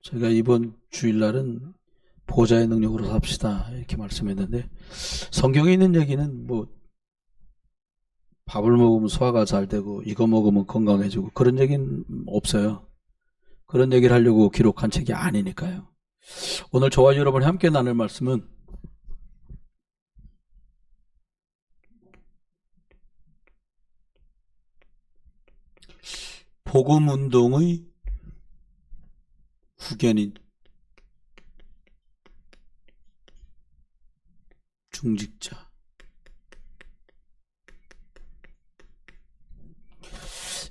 제가 이번 주일날은 보좌의 능력으로 삽시다 이렇게 말씀했는데, 성경에 있는 얘기는 뭐 밥을 먹으면 소화가 잘 되고 이거 먹으면 건강해지고 그런 얘기는 없어요. 그런 얘기를 하려고 기록한 책이 아니니까요. 오늘 저와 여러분이 함께 나눌 말씀은 복음운동의 후견인 중직자,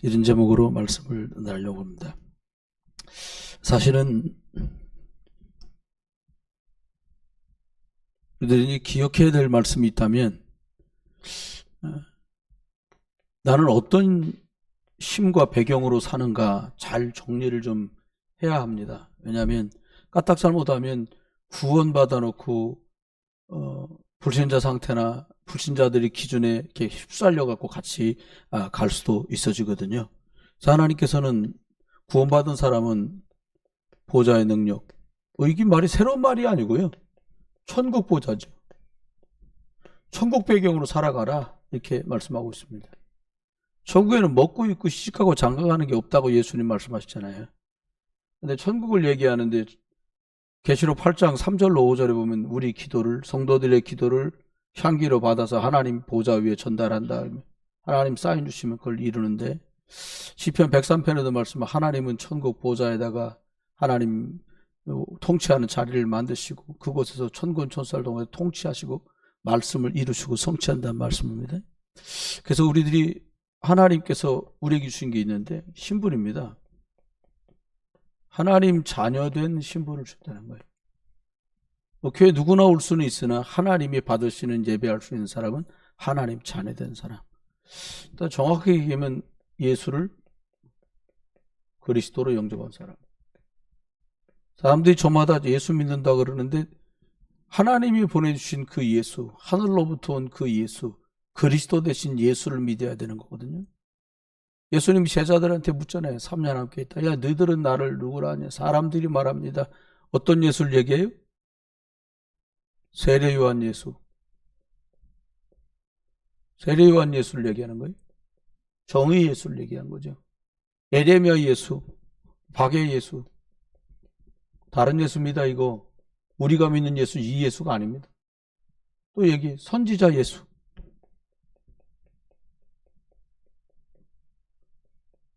이런 제목으로 말씀을 나누려고 합니다. 사실은 우리들이 기억해야 될 말씀이 있다면, 나는 어떤 힘과 배경으로 사는가 잘 정리를 좀 해야 합니다. 왜냐하면 까딱 잘못하면 구원받아 놓고 불신자 상태나 불신자들이 기준에 이렇게 휩쓸려 갖고 같이 갈 수도 있어지거든요. 그래서 하나님께서는 구원받은 사람은 보좌의 능력, 이게 말이 새로운 말이 아니고요, 천국 보좌죠. 천국 배경으로 살아가라 이렇게 말씀하고 있습니다. 천국에는 먹고 입고 시집가고 장가가는 게 없다고 예수님 말씀하셨잖아요. 근데 천국을 얘기하는데 계시록 8장 3절로 5절에 보면 우리 기도를, 성도들의 기도를 향기로 받아서 하나님 보좌 위에 전달한다, 하나님 사인 주시면 그걸 이루는데, 시편 103편에도 말씀은 하나님은 천국 보좌에다가 하나님 통치하는 자리를 만드시고 그곳에서 천군천사를 통해 통치하시고 말씀을 이루시고 성취한다는 말씀입니다. 그래서 우리들이 하나님께서 우리에게 주신 게 있는데 신분입니다. 하나님 자녀된 신분을 줬다는 거예요. 교회 누구나 올 수는 있으나 하나님이 받으시는, 예배할 수 있는 사람은 하나님 자녀된 사람. 또 정확하게 얘기하면 예수를 그리스도로 영접한 사람. 사람들이 저마다 예수 믿는다 그러는데 하나님이 보내주신 그 예수, 하늘로부터 온 그 예수, 그리스도 대신 예수를 믿어야 되는 거거든요. 예수님이 제자들한테 묻잖아요. 3년 함께 있다. 야, 너희들은 나를 누구라 하냐? 사람들이 말합니다. 어떤 예수를 얘기해요? 세례 요한 예수. 세례 요한 예수를 얘기하는 거예요. 정의 예수를 얘기한 거죠. 에레미야 예수, 박해 예수. 다른 예수입니다. 이거 우리가 믿는 예수, 이 예수가 아닙니다. 또 얘기, 선지자 예수.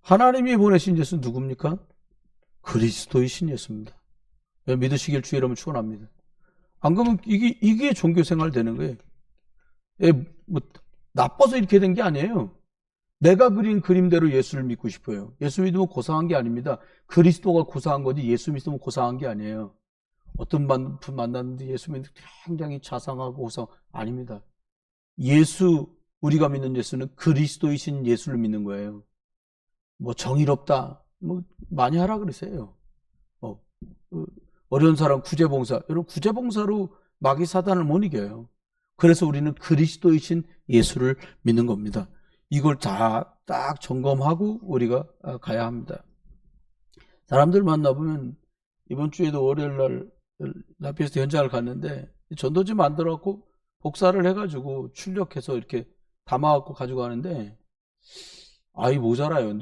하나님이 보내신 예수는 누굽니까? 그리스도이신 예수입니다. 믿으시길 주의 이름으로 축원합니다. 안 그러면 이게 종교생활 되는 거예요. 뭐 나빠서 이렇게 된 게 아니에요. 내가 그린 그림대로 예수를 믿고 싶어요. 예수 믿으면 고상한 게 아닙니다. 그리스도가 고상한 거지 예수 믿으면 고상한 게 아니에요. 어떤 분 만났는데 예수 믿는 게 굉장히 자상하고 고상, 아닙니다. 예수, 우리가 믿는 예수는 그리스도이신 예수를 믿는 거예요. 뭐 정의롭다, 뭐 많이 하라 그러세요. 어려운 사람 구제봉사, 여러분 구제봉사로 마귀 사단을 못 이겨요. 그래서 우리는 그리스도이신 예수를 믿는 겁니다. 이걸 다 딱 점검하고 우리가 가야 합니다. 사람들 만나보면, 이번 주에도 월요일날 라피스트 현장을 갔는데 전도지 만들어갖고 복사를 해가지고 출력해서 이렇게 담아갖고 가지고 가는데, 아이 모자라요.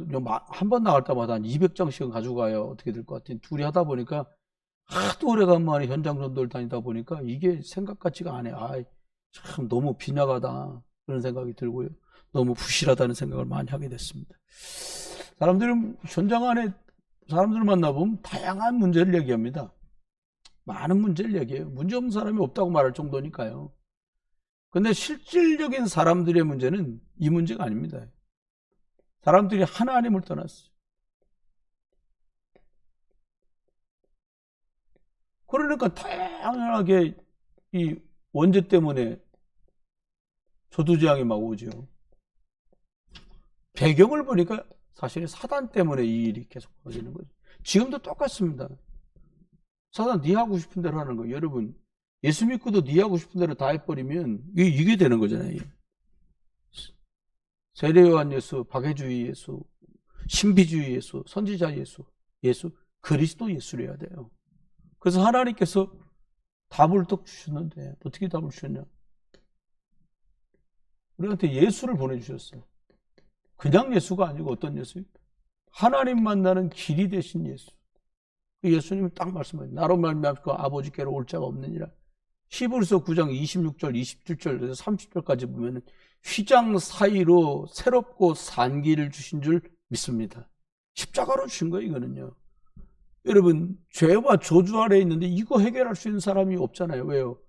한 번 나갈 때마다 한 200장씩은 가지고 가요. 어떻게 될 것 같아요. 둘이 하다 보니까 하도 오래간만에 현장 전도를 다니다 보니까 이게 생각 같지가 않아요. 아이, 참 너무 빈약하다 그런 생각이 들고요. 너무 부실하다는 생각을 많이 하게 됐습니다. 사람들은 현장 안에 사람들을 만나보면 다양한 문제를 얘기합니다. 많은 문제를 얘기해요. 문제 없는 사람이 없다고 말할 정도니까요. 근데 실질적인 사람들의 문제는 이 문제가 아닙니다. 사람들이 하나님을 떠났어요. 그러니까 다양하게 이 원죄 때문에 저두지향이 막 오죠. 배경을 보니까 사실 사단 때문에 이 일이 계속 벌어지는 거죠. 지금도 똑같습니다. 사단 네 하고 싶은 대로 하는 거예요. 여러분, 예수 믿고도 네 하고 싶은 대로 다 해버리면 이게 되는 거잖아요. 세례요한 예수, 박해주의 예수, 신비주의 예수, 선지자 예수, 그리스도 예수를 해야 돼요. 그래서 하나님께서 답을 또 주셨는데 어떻게 답을 주셨냐? 우리한테 예수를 보내주셨어요. 그냥 예수가 아니고 어떤 예수요? 하나님 만나는 길이 되신 예수. 그 예수님이 딱 말씀하세요. 나로 말미암고 아버지께로 올 자가 없느니라. 히브리서 9장 26절, 27절, 30절까지 보면 휘장 사이로 새롭고 산 길을 주신 줄 믿습니다. 십자가로 주신 거예요, 이거는요. 여러분, 죄와 저주 아래에 있는데 이거 해결할 수 있는 사람이 없잖아요. 왜요?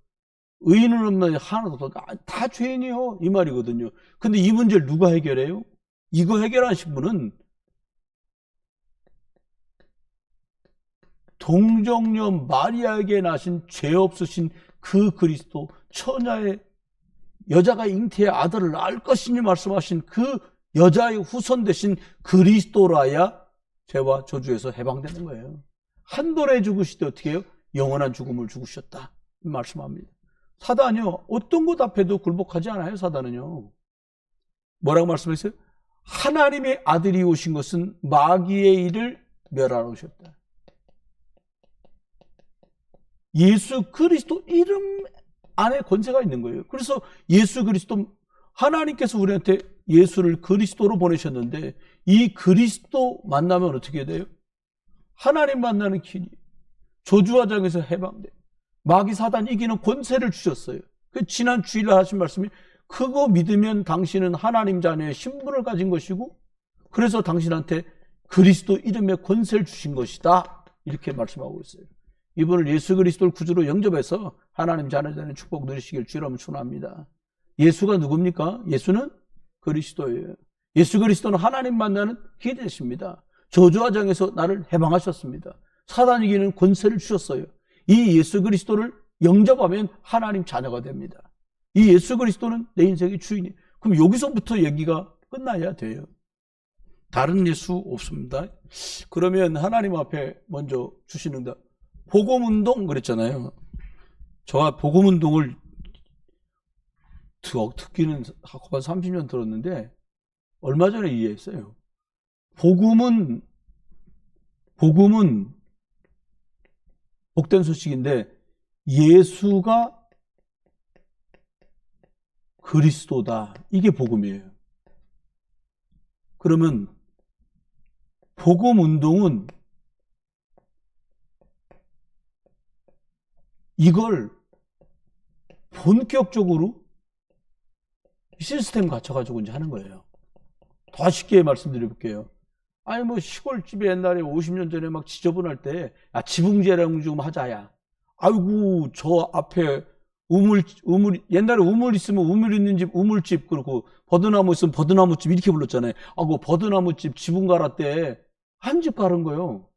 의인은 없나요? 하나도 없다. 다 죄인이요. 이 말이거든요. 근데 이 문제를 누가 해결해요? 이거 해결하신 분은 동정녀 마리아에게 나신 죄 없으신 그 그리스도, 처녀의 여자가 잉태의 아들을 낳을 것이니 말씀하신 그 여자의 후손 되신 그리스도라야 죄와 저주에서 해방되는 거예요. 한 번에 죽으실 때 어떻게 해요? 영원한 죽음을 죽으셨다 말씀합니다. 사단이요, 어떤 것 앞에도 굴복하지 않아요. 사단은요, 뭐라고 말씀했어요? 하나님의 아들이 오신 것은 마귀의 일을 멸하러 오셨다. 예수 그리스도 이름 안에 권세가 있는 거예요. 그래서 예수 그리스도, 하나님께서 우리한테 예수를 그리스도로 보내셨는데 이 그리스도 만나면 어떻게 돼요? 하나님 만나는 길이, 저주와 장에서 해방돼. 마귀 사단 이기는 권세를 주셨어요. 그 지난 주일날 하신 말씀이, 그거 믿으면 당신은 하나님 자녀의 신분을 가진 것이고 그래서 당신한테 그리스도 이름의 권세를 주신 것이다, 이렇게 말씀하고 있어요. 이분을 예수 그리스도를 구주로 영접해서 하나님 자녀되는 축복 누리시길 주여로 축원합니다. 예수가 누굽니까? 예수는 그리스도예요. 예수 그리스도는 하나님 만나는 길이 되십니다. 저주와 장에서 나를 해방하셨습니다. 사단 이기는 권세를 주셨어요. 이 예수 그리스도를 영접하면 하나님 자녀가 됩니다. 이 예수 그리스도는 내 인생의 주인이에요. 그럼 여기서부터 얘기가 끝나야 돼요. 다른 예수 없습니다. 그러면 하나님 앞에 먼저 주시는다. 복음운동 그랬잖아요. 저와 복음운동을 듣기는 한 30년 들었는데 얼마 전에 이해했어요. 복음은 복된 소식인데 예수가 그리스도다, 이게 복음이에요. 그러면 복음운동은 이걸 본격적으로 시스템 갖춰가지고 이제 하는 거예요. 더 쉽게 말씀드려 볼게요. 아니, 뭐, 시골집에 옛날에 50년 전에 막 지저분할 때, 야, 지붕재랑 좀 하자야. 아이고, 저 앞에 옛날에 우물 있으면 우물 있는 집, 우물집, 그리고 버드나무 있으면 버드나무집, 이렇게 불렀잖아요. 아, 그 버드나무집 지붕 갈아 때, 한 집 갈은 거예요.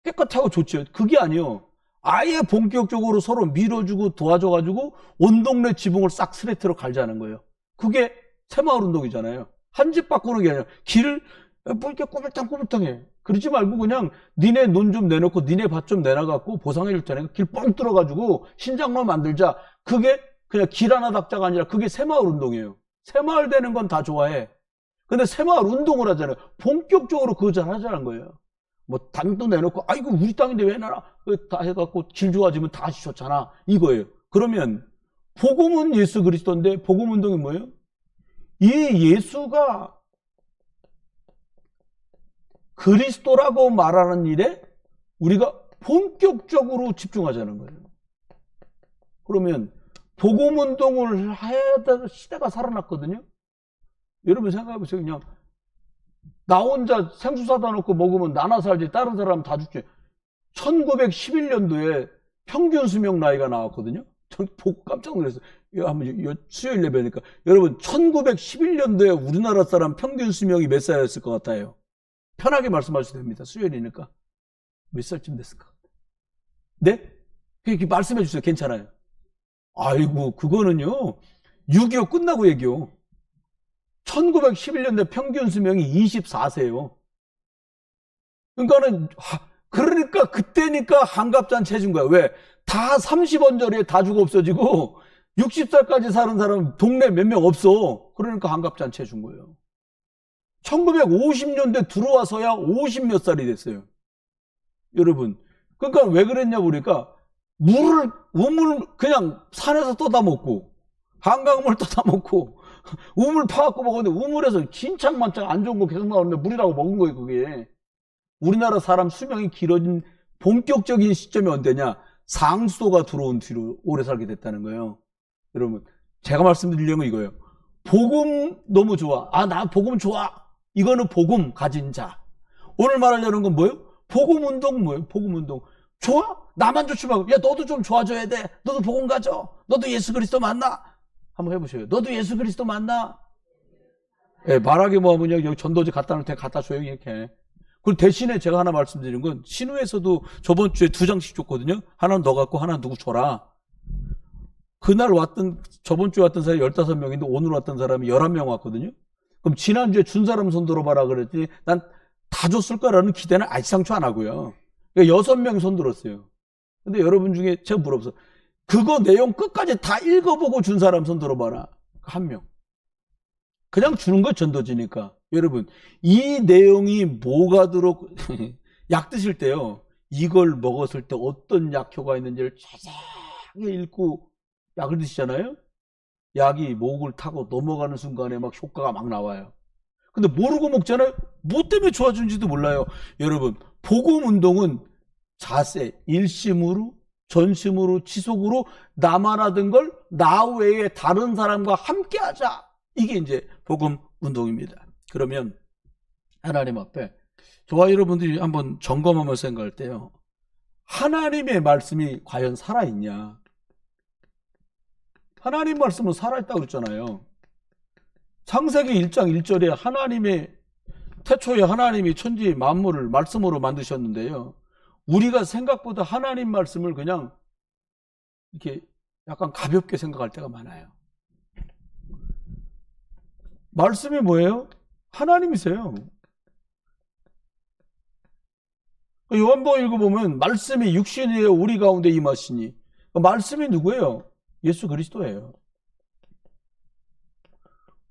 깨끗하고 좋죠. 그게 아니요. 아예 본격적으로 서로 밀어주고 도와줘가지고 온 동네 지붕을 싹 스레트로 갈자는 거예요. 그게 새마을 운동이잖아요. 한 집 바꾸는 게 아니라 길을 뭐 이렇게 꼬불탕꼬불탕해. 그러지 말고 그냥 니네 논 좀 내놓고 니네 밭 좀 내놔갖고 보상해 줄 테니까 길 뻥 뚫어가지고 신장로 만들자. 그게 그냥 길 하나 닦자가 아니라 그게 새마을 운동이에요. 새마을 되는 건 다 좋아해. 근데 새마을 운동을 하잖아요. 본격적으로 그거 잘 하자는 거예요. 뭐 땅도 내놓고 아이고 우리 땅인데 왜 나라 다 해갖고 길 좋아지면 다시 좋잖아, 이거예요. 그러면 복음은 예수 그리스도인데 복음 운동이 뭐예요? 이 예수가 그리스도라고 말하는 일에 우리가 본격적으로 집중하자는 거예요. 그러면 복음 운동을 해야 될 시대가 살아났거든요. 여러분 생각해 보세요. 그냥 나 혼자 생수 사다 놓고 먹으면 나나 살지 다른 사람 다 죽지. 1911년도에 평균 수명 나이가 나왔거든요. 전 보고 깜짝 놀랐어요. 이거 한번 수요일 예배니까. 여러분 1911년도에 우리나라 사람 평균 수명이 몇 살이었을 것 같아요? 편하게 말씀하셔도 됩니다. 수요일이니까. 몇 살쯤 됐을까? 네? 그렇게 말씀해 주세요. 괜찮아요. 아이고, 그거는요, 6.25 끝나고 얘기요. 1911년대 평균 수명이 24세예요. 그러니까 그때니까 한갑잔치 해준 거야. 왜? 다 30원짜리에 다 죽어 없어지고 60살까지 사는 사람 동네 몇 명 없어. 그러니까 한갑잔치 해준 거예요. 1950년대 들어와서야 50몇 살이 됐어요. 여러분. 그러니까 왜 그랬냐 보니까 우물 그냥 산에서 떠다 먹고 한강물 떠다 먹고 우물 파갖고 먹었는데 우물에서 진창만창 안 좋은 거 계속 나오는데 물이라고 먹은 거예요, 그게. 우리나라 사람 수명이 길어진 본격적인 시점이 언제냐? 상수도가 들어온 뒤로 오래 살게 됐다는 거예요. 여러분, 제가 말씀드리려면 이거예요. 복음 너무 좋아. 나 복음 좋아. 이거는 복음 가진 자. 오늘 말하려는 건 뭐예요? 복음 운동 뭐예요? 복음 운동. 좋아? 나만 좋지 말고, 야, 너도 좀 좋아져야 돼. 너도 복음 가져. 너도 예수 그리스도 만나. 한번 해보셔요. 너도 예수 그리스도 만나. 예, 말하기 뭐하면 여기 전도지 갖다 놓을 때 갖다 줘요, 이렇게. 그리고 대신에 제가 하나 말씀드리는 건, 신우에서도 저번 주에 2장씩 줬거든요. 하나는 너 갖고 하나는 누구 줘라. 그날 저번 주에 왔던 사람이 15명인데 오늘 왔던 사람이 11명 왔거든요. 그럼 지난주에 준 사람 손 들어봐라 그랬더니 난 다 줬을 거라는 기대는 아직상초 안 하고요. 그러니까 6명 손 들었어요. 근데 여러분 중에 제가 물어봤어요. 그거 내용 끝까지 다 읽어보고 준 사람 손 들어봐라. 1명. 그냥 주는 거 전도지니까. 여러분, 이 내용이 뭐가 약 드실 때요. 이걸 먹었을 때 어떤 약효가 있는지를 자세하게 읽고 약을 드시잖아요. 약이 목을 타고 넘어가는 순간에 막 효과가 막 나와요. 근데 모르고 먹잖아요. 뭐 때문에 좋아지는지도 몰라요. 여러분, 복음 운동은 자세, 일심으로, 전심으로, 지속으로 나만 하던 걸 나 외에 다른 사람과 함께 하자. 이게 이제 복음 운동입니다. 그러면 하나님 앞에 저와 여러분들이 한번 점검하며 생각할 때요. 하나님의 말씀이 과연 살아있냐? 하나님 말씀은 살아있다고 그랬잖아요. 창세기 1장 1절에 태초에 하나님이 천지 만물을 말씀으로 만드셨는데요. 우리가 생각보다 하나님 말씀을 그냥 이렇게 약간 가볍게 생각할 때가 많아요. 말씀이 뭐예요? 하나님이세요. 요한복음 읽어보면 말씀이 육신이에요. 우리 가운데 임하시니. 말씀이 누구예요? 예수 그리스도예요.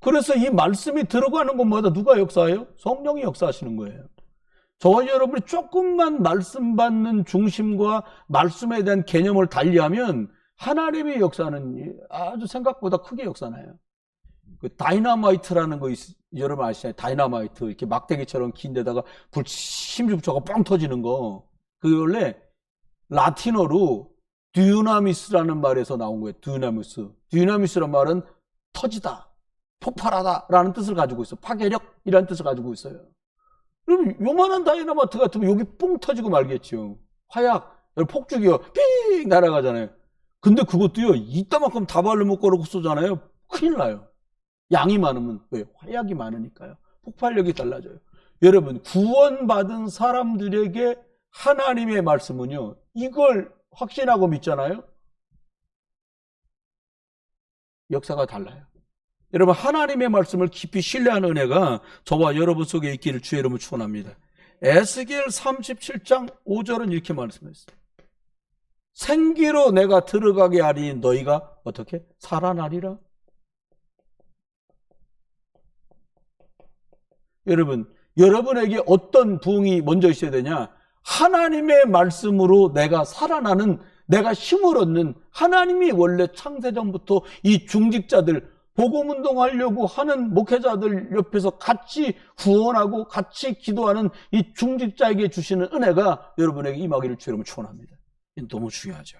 그래서 이 말씀이 들어가는 곳마다 누가 역사해요? 성령이 역사하시는 거예요. 저와 여러분이 조금만 말씀 받는 중심과 말씀에 대한 개념을 달리하면 하나님의 역사는 아주 생각보다 크게 역사나요. 그 다이너마이트라는 거 여러분 아시잖아요. 다이너마이트 이렇게 막대기처럼 긴 데다가 불 심주부처가 뻥 터지는 거. 그게 원래 라틴어로 듀나미스라는 말에서 나온 거예요. 듀나미스란 말은 터지다, 폭발하다라는 뜻을 가지고 있어요. 파괴력이라는 뜻을 가지고 있어요. 그럼 요만한 다이너마이트 같으면 여기 뻥 터지고 말겠죠. 화약, 폭죽이요. 삥 날아가잖아요. 근데 그것도요. 이따만큼 다발로 묶어놓고 쏘잖아요. 큰일 나요. 양이 많으면 왜? 화약이 많으니까요. 폭발력이 달라져요. 여러분, 구원받은 사람들에게 하나님의 말씀은요. 이걸 확신하고 믿잖아요. 역사가 달라요. 여러분, 하나님의 말씀을 깊이 신뢰하는 은혜가 저와 여러분 속에 있기를 주의 이름으로 축원합니다. 에스겔 37장 5절은 이렇게 말씀했어요. 생기로 내가 들어가게 하리니 너희가 어떻게? 살아나리라. 여러분에게 어떤 부흥이 먼저 있어야 되냐? 하나님의 말씀으로 내가 살아나는, 내가 힘을 얻는, 하나님이 원래 창세전부터 이 중직자들, 복음운동하려고 하는 목회자들 옆에서 같이 후원하고 같이 기도하는 이 중직자에게 주시는 은혜가 여러분에게 임하기를 주여러분 축원합니다. 너무 중요하죠.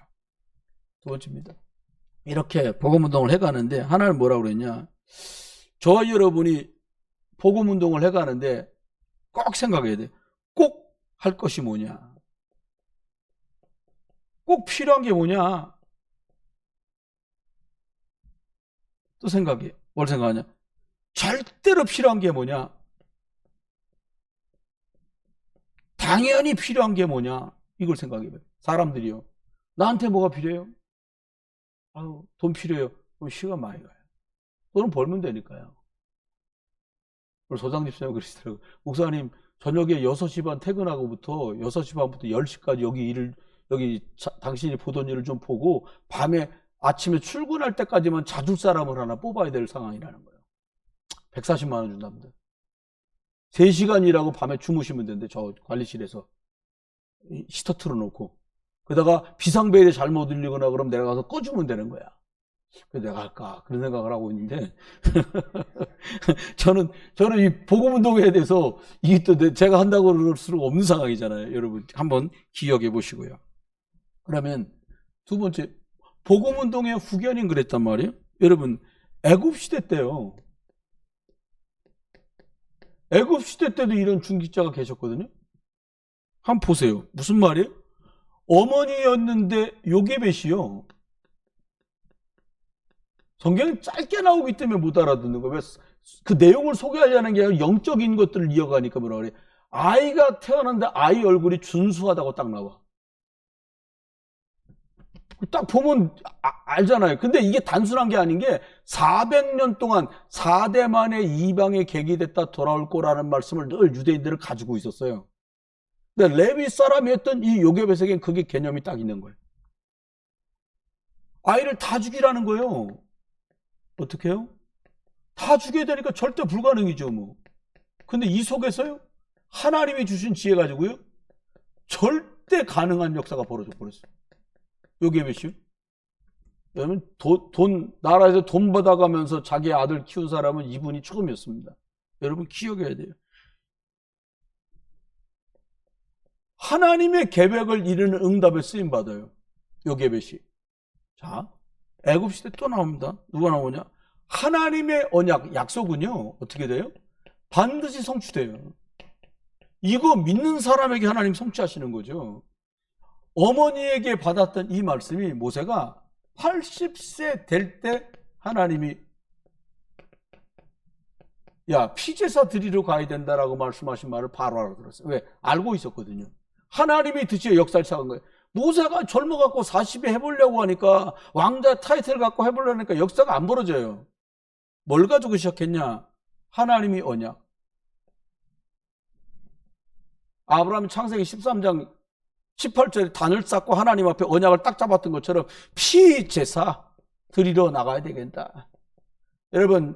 두 번째입니다. 이렇게 복음운동을 해가는데 하나님 뭐라고 그랬냐? 저와 여러분이 복음운동을 해가는데 꼭 생각해야 돼. 꼭 할 것이 뭐냐? 꼭 필요한 게 뭐냐? 또 생각해. 뭘 생각하냐? 절대로 필요한 게 뭐냐? 당연히 필요한 게 뭐냐? 이걸 생각해봐요. 사람들이요. 나한테 뭐가 필요해요? 돈 필요해요. 그럼 시간 많이 가요. 돈은 벌면 되니까요. 오늘 소장 집사님 그러시더라고요. 목사님, 저녁에 6시 반 퇴근하고부터 6시 반부터 10시까지 여기 당신이 보던 일을 좀 보고 밤에 아침에 출근할 때까지만 자줄 사람을 하나 뽑아야 될 상황이라는 거예요. 140만 원 준답니다. 3시간 일하고 밤에 주무시면 되는데 저 관리실에서 히터 틀어놓고 그러다가 비상벨이 잘못 울리거나 그러면 내가 가서 꺼주면 되는 거야. 그래서 내가 할까 그런 생각을 하고 있는데 저는 이 복음운동에 대해서 이게 또 제가 한다고 그럴 수가 없는 상황이잖아요. 여러분 한번 기억해 보시고요. 그러면 두 번째, 복음운동의 후견인 그랬단 말이에요. 여러분 애굽시대 때요, 애굽시대 때도 이런 중직자가 계셨거든요. 한번 보세요. 무슨 말이에요? 어머니였는데 요게벳이요, 성경이 짧게 나오기 때문에 못 알아듣는 거예요. 그 내용을 소개하려는 게 아니라 영적인 것들을 이어가니까 뭐라 그래. 아이가 태어났는데 아이 얼굴이 준수하다고 딱 나와. 딱 보면 알잖아요. 근데 이게 단순한 게 아닌 게 400년 동안 4대 만에 이방의 객이 됐다 돌아올 거라는 말씀을 늘 유대인들은 가지고 있었어요. 근데 레위 사람이었던 이 요게벳에겐 그게 개념이 딱 있는 거예요. 아이를 다 죽이라는 거예요. 어떻게 해요? 다 죽여야 되니까 절대 불가능이죠, 뭐. 근데 이 속에서요, 하나님이 주신 지혜 가지고요, 절대 가능한 역사가 벌어져 버렸어요. 요게벳이요. 여러분, 나라에서 돈 받아가면서 자기 아들 키운 사람은 이분이 처음이었습니다. 여러분, 기억해야 돼요. 하나님의 계획을 이루는 응답에 쓰임받아요. 요게벳이. 자, 애굽시대 또 나옵니다. 누가 나오냐? 하나님의 언약, 약속은요, 어떻게 돼요? 반드시 성취돼요. 이거 믿는 사람에게 하나님 성취하시는 거죠. 어머니에게 받았던 이 말씀이 모세가 80세 될 때 하나님이 야, 피제사 드리러 가야 된다라고 말씀하신 말을 바로 알아들었어요. 왜? 알고 있었거든요. 하나님이 드디어 역사를 시작한 거예요. 모세가 젊어갖고 40에 해보려고 하니까, 왕자 타이틀을 갖고 해보려고 하니까 역사가 안 벌어져요. 뭘 가지고 시작했냐? 하나님이 언약. 아브라함이 창세기 13장 18절에 단을 쌓고 하나님 앞에 언약을 딱 잡았던 것처럼 피제사 드리러 나가야 되겠다. 여러분,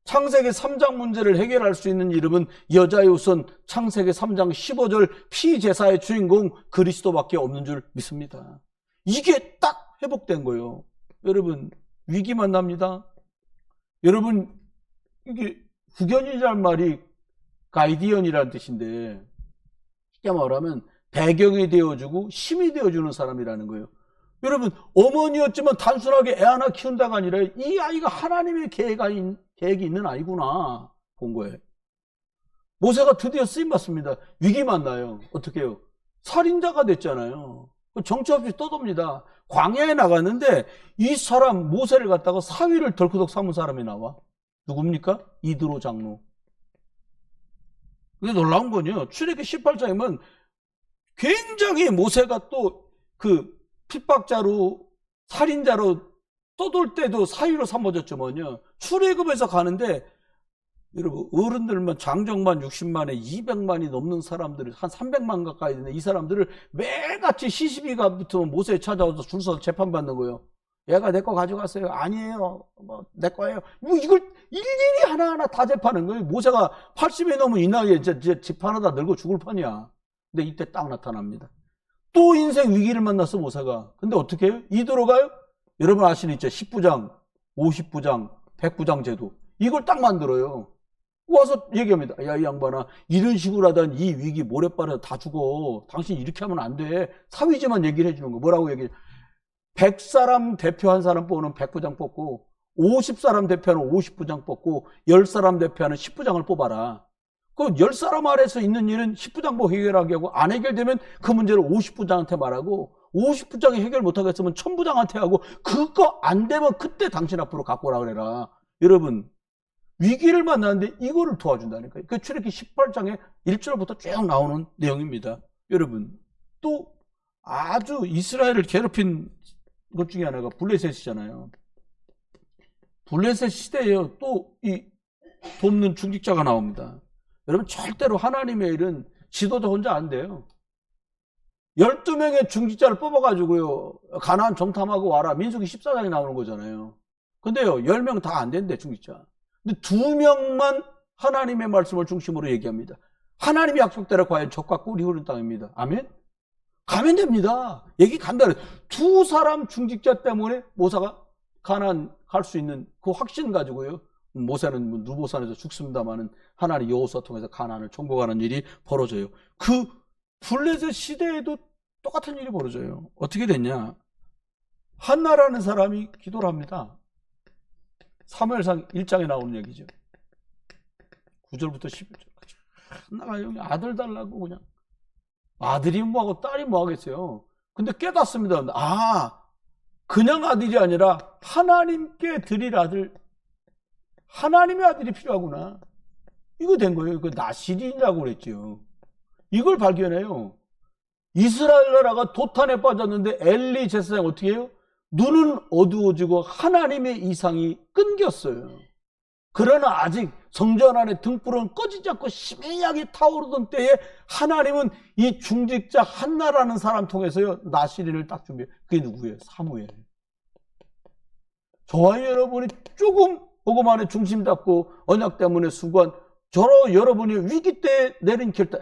창세기 3장 문제를 해결할 수 있는 이름은 여자의 우선 창세기 3장 15절 피제사의 주인공 그리스도밖에 없는 줄 믿습니다. 이게 딱 회복된 거예요. 여러분, 위기만 납니다. 여러분, 이게 후견이라는 말이 가이디언이라는 뜻인데, 쉽게 말하면 배경이 되어주고 힘이 되어주는 사람이라는 거예요. 여러분, 어머니였지만 단순하게 애 하나 키운다가 아니라 이 아이가 하나님의 계획이 있는 아이구나 본 거예요. 모세가 드디어 쓰임받습니다. 위기 만나요. 어떻게 해요? 살인자가 됐잖아요. 정처없이 떠돕니다. 광야에 나갔는데 이 사람 모세를 갖다가 사위를 덜커덕 삼은 사람이 나와. 누굽니까? 이드로 장로. 근데 놀라운 건요, 출애굽기 18장이면 굉장히 모세가 또 그 핍박자로 살인자로 떠돌 때도 사위로 삼아졌지만요, 출애굽에서 가는데 여러분, 어른들만 장정만 60만에 200만이 넘는 사람들을, 한 300만 가까이 되는 이 사람들을 매일같이 시시비가 붙으면 모세에 찾아와서 줄 서서 재판받는 거예요. 얘가 내 거 가져갔어요. 아니에요. 뭐 내 거예요. 뭐 이걸 일일이 하나하나 다 재판하는 거예요. 모세가 80이 넘은 이 나이에 이제 재판하다 늙어 죽을 판이야. 근데 이때 딱 나타납니다. 또 인생 위기를 만났어, 모세가. 근데 어떻게 해요? 이도로 가요? 여러분 아시는 있죠? 10부장, 50부장, 100부장 제도. 이걸 딱 만들어요. 와서 얘기합니다. 야, 이 양반아, 이런 식으로 하던 이 위기 모래바람에 다 죽어. 당신 이렇게 하면 안 돼. 사위지만 얘기를 해주는 거. 뭐라고 얘기해? 100사람 대표한 사람 뽑는 100부장 뽑고, 50사람 대표하는 50부장 뽑고, 10사람 대표하는 10부장을 뽑아라. 그 10사람 아래에서 있는 일은 10부장 뭐 해결하게 하고, 안 해결되면 그 문제를 50부장한테 말하고, 50부장이 해결 못하겠으면 1000부장한테 하고, 그거 안 되면 그때 당신 앞으로 갖고 오라 그래라. 여러분, 위기를 만나는데 이거를 도와준다니까요. 그 출애굽기 18장에 1절부터 쭉 나오는 내용입니다. 여러분, 또 아주 이스라엘을 괴롭힌 것 중에 하나가 블레셋이잖아요. 블레셋 시대에요, 또 이 돕는 중직자가 나옵니다. 여러분, 절대로 하나님의 일은 지도자 혼자 안 돼요. 12명의 중직자를 뽑아가지고요, 가나안 정탐하고 와라. 민수기 14장에 나오는 거잖아요. 근데요, 10명 다 안 된대, 중직자. 근데 2명만 하나님의 말씀을 중심으로 얘기합니다. 하나님의 약속대로 과연 젖과 꿀이 흐르는 땅입니다. 아멘? 가면 됩니다. 얘기 간단해. 두 사람 중직자 때문에 모세가 가나안 갈 수 있는 그 확신 가지고요. 모세는 누보산에서 죽습니다마는 하나님 여호수아 통해서 가나안을 정복하는 일이 벌어져요. 그 블레셋 시대에도 똑같은 일이 벌어져요. 어떻게 됐냐? 한나라는 사람이 기도를 합니다. 사무엘상 1장에 나오는 얘기죠. 9절부터 11절까지. 한나가 여기 아들 달라고 그냥. 아들이 뭐하고 딸이 뭐하겠어요. 근데 깨닫습니다. 아, 그냥 아들이 아니라 하나님께 드릴 아들, 하나님의 아들이 필요하구나. 이거 된 거예요. 그 나실이라고 그랬죠. 이걸 발견해요. 이스라엘 나라가 도탄에 빠졌는데 엘리 제사장 어떻게 해요? 눈은 어두워지고 하나님의 이상이 끊겼어요. 그러나 아직 성전 안에 등불은 꺼지지 않고 희미하게 타오르던 때에 하나님은 이 중직자 한나라는 사람 통해서요 나시린을 딱 준비해요. 그게 누구예요? 사무엘. 저와 여러분이 조금 복음 안에 중심 잡고 언약 때문에 수고한 여러분이 위기 때 내린 결단,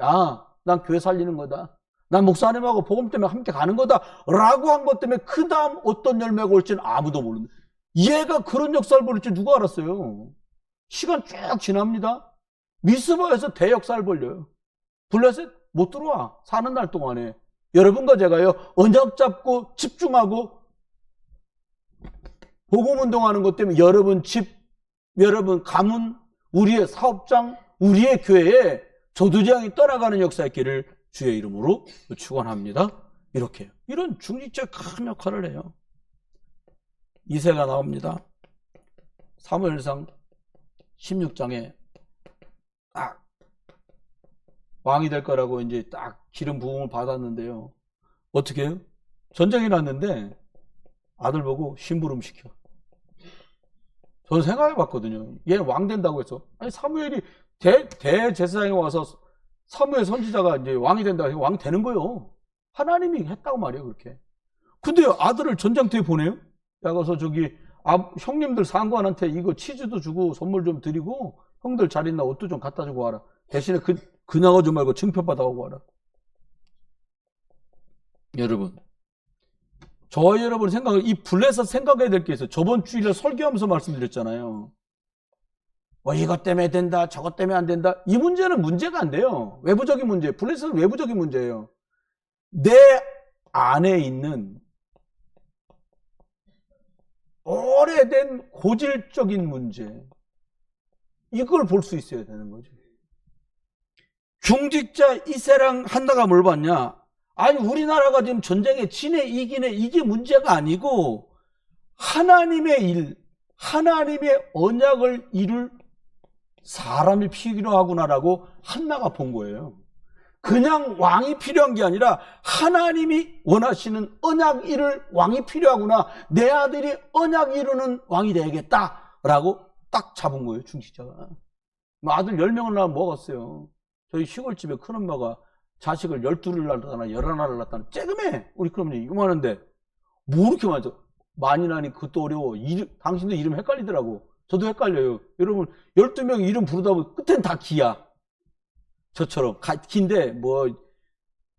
난 교회 살리는 거다. 난 목사님하고 복음 때문에 함께 가는 거다 라고 한 것 때문에 그 다음 어떤 열매가 올지는 아무도 모르는데, 얘가 그런 역사를 벌일지 누가 알았어요? 시간 쭉 지납니다. 미스바에서 대역사를 벌려요. 블레셋 못 들어와. 사는 날 동안에. 여러분과 제가요 언약 잡고 집중하고 복음 운동하는 것 때문에 여러분 집, 여러분 가문, 우리의 사업장, 우리의 교회에 조두장이 떠나가는 역사의 길을 주의 이름으로 축원합니다. 이렇게 이런 중직자 큰 역할을 해요. 이새가 나옵니다. 사무엘상 16장에 딱 왕이 될 거라고 이제 딱 기름 부음을 받았는데요. 어떻게 해요? 전쟁이 났는데 아들 보고 심부름 시켜. 저는 생각해 봤거든요. 얘 왕 된다고 해서. 아니, 사무엘이 대제사장에 와서 사무엘 선지자가 이제 왕이 된다고 해서 왕 되는 거예요. 하나님이 했다고 말이에요, 그렇게. 근데 아들을 전장터에 보내요? 야, 가서 저기, 형님들 상관한테 이거 치즈도 주고 선물 좀 드리고, 형들 잘 있나 옷도 좀 갖다 주고 와라. 대신에 그냥 오지 말고 증표받아오고 와라. 여러분. 저와 여러분 이 블레셋 생각해야 될 게 있어요. 저번 주일에 설교하면서 말씀드렸잖아요. 이것 때문에 된다, 저것 때문에 안 된다. 이 문제는 문제가 안 돼요. 외부적인 문제. 블레셋은 외부적인 문제예요. 내 안에 있는 오래된 고질적인 문제. 이걸 볼 수 있어야 되는 거죠. 중직자 이새랑 한나가 뭘 봤냐? 아니, 우리나라가 지금 전쟁에 지네 이기네 이게 문제가 아니고 하나님의 일, 하나님의 언약을 이룰 사람이 필요하구나라고 한나가 본 거예요. 그냥 왕이 필요한 게 아니라 하나님이 원하시는 언약 이룰 왕이 필요하구나. 내 아들이 언약 이루는 왕이 되야겠다라고 딱 잡은 거예요, 중직자가. 아들 10명을 낳아 먹었어요. 저희 시골집에 큰엄마가 자식을 12를 낳았다나 11을 낳았다나 쬐금해. 우리 그러면 이만한데 뭐 이렇게 많이 나니 그것도 어려워. 당신도 이름 헷갈리더라고. 저도 헷갈려요. 여러분 12명 이름 부르다 보면 끝엔 다 기야. 저처럼 기인데 뭐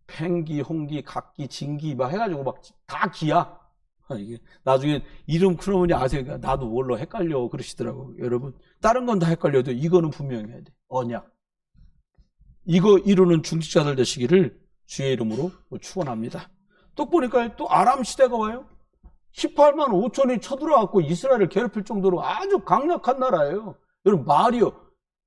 팽기, 홍기, 각기, 진기 막 해가지고 막 다 기야. 이게 나중에 이름 큰어머니 아세요? 나도 몰라 헷갈려 그러시더라고. 여러분 다른 건 다 헷갈려도 이거는 분명히 해야 돼. 언약. 이거 이루는 중직자들 되시기를 주의 이름으로 축원합니다. 또 보니까 또 아람 시대가 와요. 18만 5천이 쳐들어왔고 이스라엘을 괴롭힐 정도로 아주 강력한 나라예요. 여러분 말이요.